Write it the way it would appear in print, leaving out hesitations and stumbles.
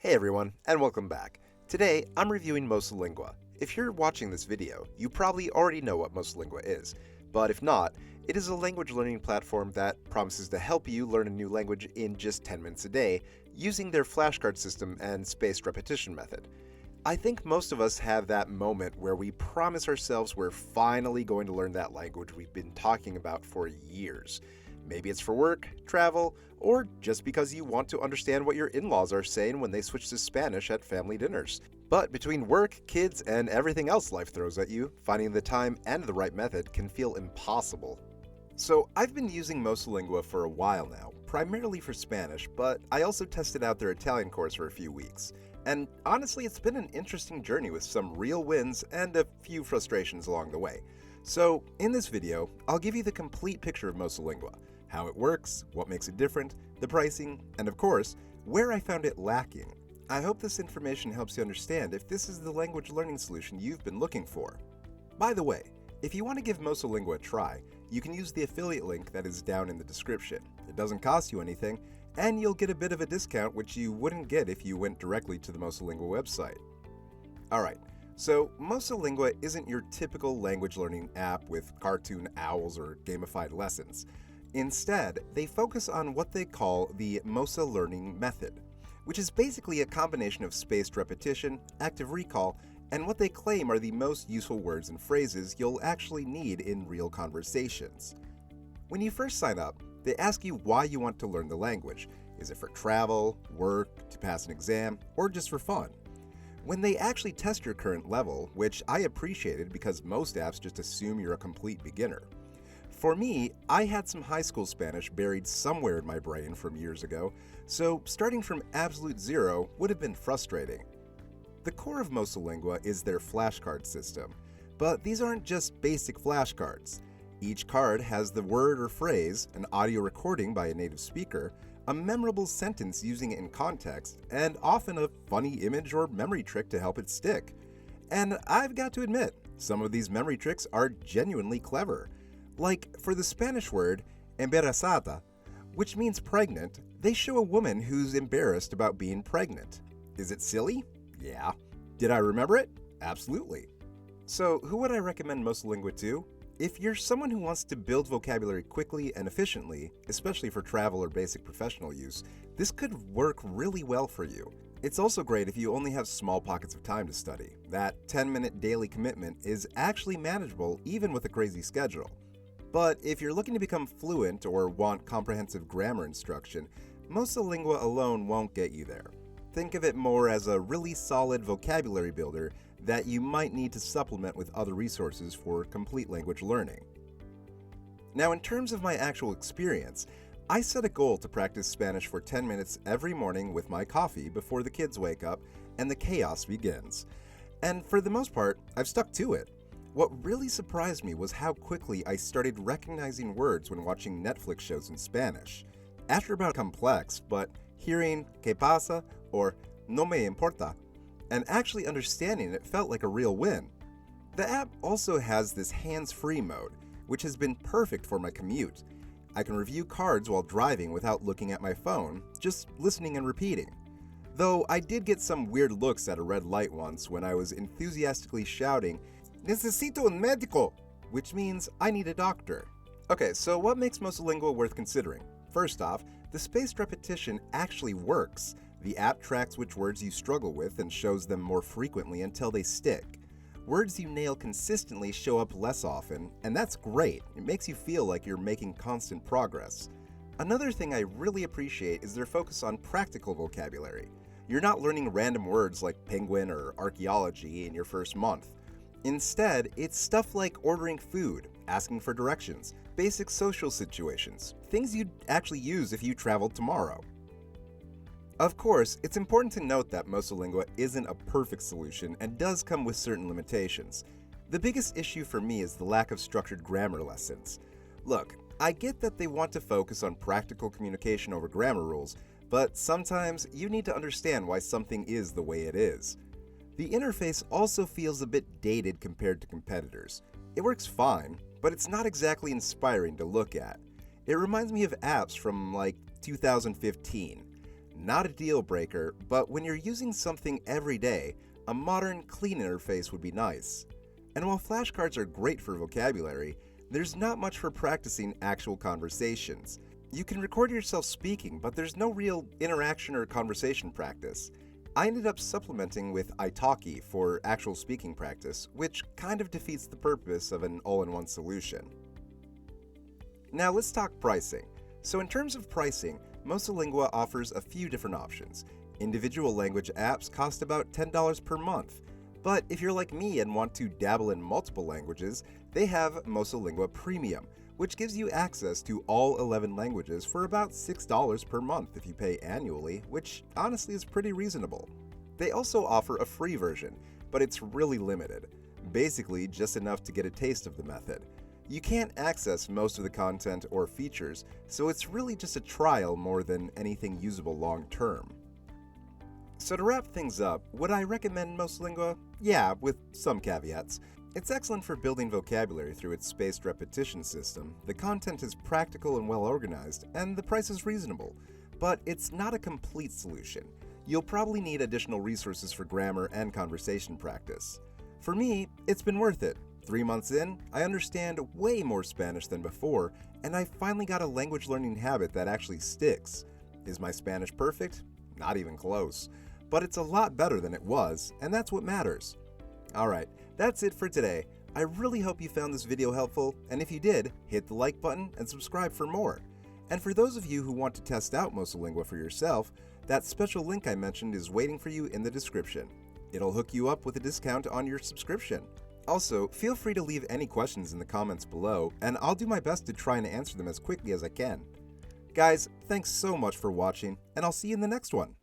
Hey everyone, and welcome back. Today, I'm reviewing Mosalingua. If you're watching this video, you probably already know what Mosalingua is, but if not, it is a language learning platform that promises to help you learn a new language in just 10 minutes a day using their flashcard system and spaced repetition method. I think most of us have that moment where we promise ourselves we're finally going to learn that language we've been talking about for years. Maybe it's for work, travel, or just because you want to understand what your in-laws are saying when they switch to Spanish at family dinners. But between work, kids, and everything else life throws at you, finding the time and the right method can feel impossible. So I've been using Mosalingua for a while now, primarily for Spanish, but I also tested out their Italian course for a few weeks. And honestly, it's been an interesting journey with some real wins and a few frustrations along the way. So in this video, I'll give you the complete picture of Mosalingua, how it works, what makes it different, the pricing, and of course, where I found it lacking. I hope this information helps you understand if this is the language learning solution you've been looking for. By the way, if you want to give Mosalingua a try, you can use the affiliate link that is down in the description. It doesn't cost you anything, and you'll get a bit of a discount which you wouldn't get if you went directly to the Mosalingua website. Alright, so Mosalingua isn't your typical language learning app with cartoon owls or gamified lessons. Instead, they focus on what they call the Mosa learning method, which is basically a combination of spaced repetition, active recall, and what they claim are the most useful words and phrases you'll actually need in real conversations. When you first sign up, they ask you why you want to learn the language. Is it for travel, work, to pass an exam, or just for fun? When they actually test your current level, which I appreciated because most apps just assume you're a complete beginner. For me, I had some high school Spanish buried somewhere in my brain from years ago, so starting from absolute zero would have been frustrating. The core of Mosalingua is their flashcard system, but these aren't just basic flashcards. Each card has the word or phrase, an audio recording by a native speaker, a memorable sentence using it in context, and often a funny image or memory trick to help it stick. And I've got to admit, some of these memory tricks are genuinely clever. Like, for the Spanish word, embarazada, which means pregnant, they show a woman who's embarrassed about being pregnant. Is it silly? Yeah. Did I remember it? Absolutely. So, who would I recommend Mosalingua to? If you're someone who wants to build vocabulary quickly and efficiently, especially for travel or basic professional use, this could work really well for you. It's also great if you only have small pockets of time to study. That 10-minute daily commitment is actually manageable even with a crazy schedule. But if you're looking to become fluent or want comprehensive grammar instruction, Mosalingua alone won't get you there. Think of it more as a really solid vocabulary builder that you might need to supplement with other resources for complete language learning. Now, in terms of my actual experience, I set a goal to practice Spanish for 10 minutes every morning with my coffee before the kids wake up and the chaos begins. And for the most part, I've stuck to it. What really surprised me was how quickly I started recognizing words when watching Netflix shows in Spanish. After about complex, but hearing "que pasa" or "no me importa" and actually understanding it felt like a real win. The app also has this hands-free mode, which has been perfect for my commute. I can review cards while driving without looking at my phone, just listening and repeating. Though I did get some weird looks at a red light once when I was enthusiastically shouting, "Necesito un médico," which means I need a doctor. Okay, so what makes Mosalingua worth considering? First off, the spaced repetition actually works. The app tracks which words you struggle with and shows them more frequently until they stick. Words you nail consistently show up less often, and that's great. It makes you feel like you're making constant progress. Another thing I really appreciate is their focus on practical vocabulary. You're not learning random words like penguin or archaeology in your first month. Instead, it's stuff like ordering food, asking for directions, basic social situations, things you'd actually use if you traveled tomorrow. Of course, it's important to note that Mosalingua isn't a perfect solution and does come with certain limitations. The biggest issue for me is the lack of structured grammar lessons. Look, I get that they want to focus on practical communication over grammar rules, but sometimes you need to understand why something is the way it is. The interface also feels a bit dated compared to competitors. It works fine, but it's not exactly inspiring to look at. It reminds me of apps from like 2015. not a deal breaker, but when you're using something every day, a modern, clean interface would be nice. And while flashcards are great for vocabulary, there's not much for practicing actual conversations. You can record yourself speaking, but there's no real interaction or conversation practice. I ended up supplementing with italki for actual speaking practice, which kind of defeats the purpose of an all-in-one solution. Now let's talk pricing. So in terms of pricing, Mosalingua offers a few different options. Individual language apps cost about $10 per month. But if you're like me and want to dabble in multiple languages, they have Mosalingua Premium, which gives you access to all 11 languages for about $6 per month if you pay annually, which honestly is pretty reasonable. They also offer a free version, but it's really limited, basically just enough to get a taste of the method. You can't access most of the content or features, so it's really just a trial more than anything usable long term. So to wrap things up, would I recommend Mosalingua? Yeah, with some caveats. It's excellent for building vocabulary through its spaced repetition system, the content is practical and well organized, and the price is reasonable. But it's not a complete solution. You'll probably need additional resources for grammar and conversation practice. For me, it's been worth it. 3 months in, I understand way more Spanish than before, and I finally got a language learning habit that actually sticks. Is my Spanish perfect? Not even close. But it's a lot better than it was, and that's what matters. Alright, that's it for today. I really hope you found this video helpful, and if you did, hit the like button and subscribe for more. And for those of you who want to test out Mosalingua for yourself, that special link I mentioned is waiting for you in the description. It'll hook you up with a discount on your subscription. Also, feel free to leave any questions in the comments below, and I'll do my best to try and answer them as quickly as I can. Guys, thanks so much for watching, and I'll see you in the next one.